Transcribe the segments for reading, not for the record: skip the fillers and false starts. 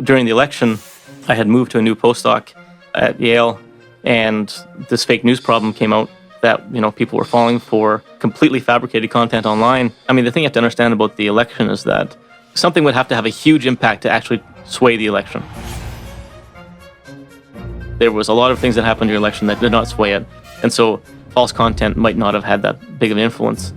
During the election, I had moved to a new postdoc at Yale, and this fake news problem came out that, people were falling for completely fabricated content online. I mean, the thing you have to understand about the election is that something would have to have a huge impact to actually sway the election. There was a lot of things that happened during the election that did not sway it, and so false content might not have had that big of an influence.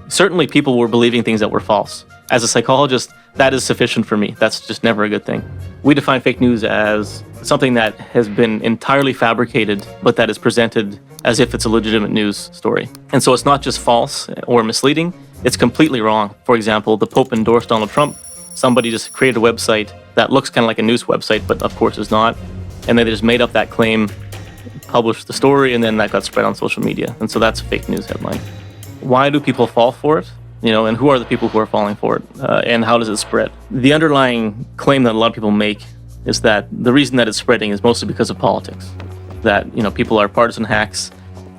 Certainly, people were believing things that were false. As a psychologist, that is sufficient for me. That's just never a good thing. We define fake news as something that has been entirely fabricated, but that is presented as if it's a legitimate news story. And so it's not just false or misleading, it's completely wrong. For example, the Pope endorsed Donald Trump. Somebody just created a website that looks kind of like a news website, but of course is not. And then they just made up that claim, published the story, and then that got spread on social media. And so that's a fake news headline. Why do people fall for it? And who are the people who are falling for it? And how does it spread? The underlying claim that a lot of people make is that the reason that it's spreading is mostly because of politics. That, people are partisan hacks,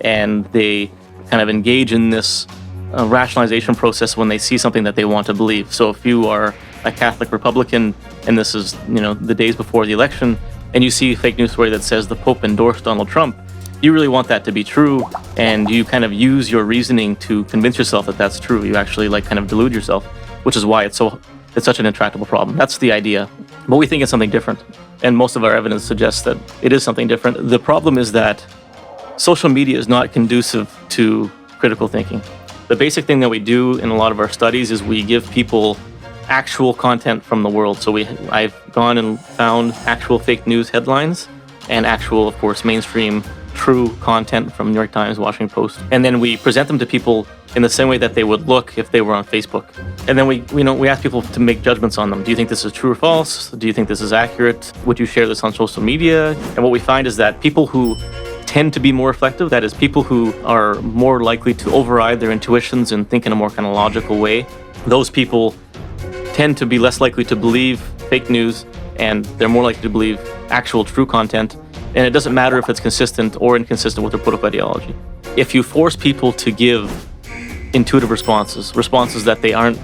and they kind of engage in this rationalization process when they see something that they want to believe. So if you are a Catholic Republican, and this is, the days before the election, and you see a fake news story that says the Pope endorsed Donald Trump, you really want that to be true, and you kind of use your reasoning to convince yourself that that's true. You actually kind of delude yourself, which is why it's such an intractable problem. That's the idea. But we think it's something different, and most of our evidence suggests that it is something different. The problem is that social media is not conducive to critical thinking. The basic thing that we do in a lot of our studies is we give people actual content from the world. So I've gone and found actual fake news headlines and actual, of course, mainstream true content from New York Times, Washington Post. And then we present them to people in the same way that they would look if they were on Facebook. And then we ask people to make judgments on them. Do you think this is true or false? Do you think this is accurate? Would you share this on social media? And what we find is that people who tend to be more reflective, that is, people who are more likely to override their intuitions and think in a more kind of logical way, those people tend to be less likely to believe fake news, and they're more likely to believe actual true content. And it doesn't matter if it's consistent or inconsistent with their political ideology. If you force people to give intuitive responses that they aren't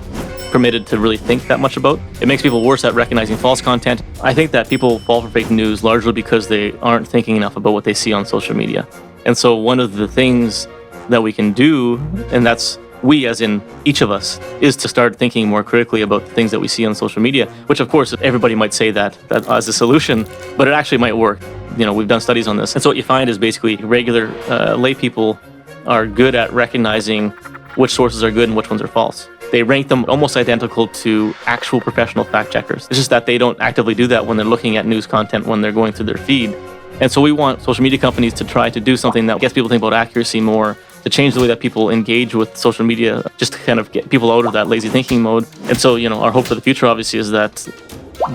permitted to really think that much about, it makes people worse at recognizing false content. I think that people fall for fake news largely because they aren't thinking enough about what they see on social media. And so one of the things that we can do, and that's we as in each of us, is to start thinking more critically about the things that we see on social media, which of course everybody might say that as a solution, but it actually might work. We've done studies on this. And so what you find is basically regular lay people are good at recognizing which sources are good and which ones are false. They rank them almost identical to actual professional fact checkers. It's just that they don't actively do that when they're looking at news content when they're going through their feed. And so we want social media companies to try to do something that gets people to think about accuracy more, to change the way that people engage with social media, just to kind of get people out of that lazy thinking mode. And so, our hope for the future obviously is that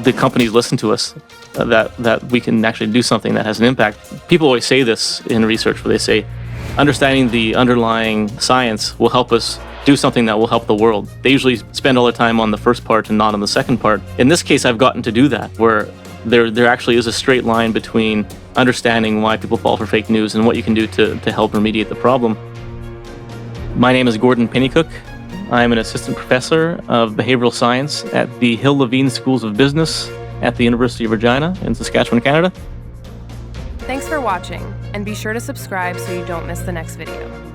the companies listen to us, that we can actually do something that has an impact. People always say this in research where they say, understanding the underlying science will help us do something that will help the world. They usually spend all their time on the first part and not on the second part. In this case, I've gotten to do that, where there actually is a straight line between understanding why people fall for fake news and what you can do to help remediate the problem. My name is Gordon Pennycook. I am an assistant professor of behavioral science at the Hill Levine Schools of Business at the University of Regina in Saskatchewan, Canada. Thanks for watching, and be sure to subscribe so you don't miss the next video.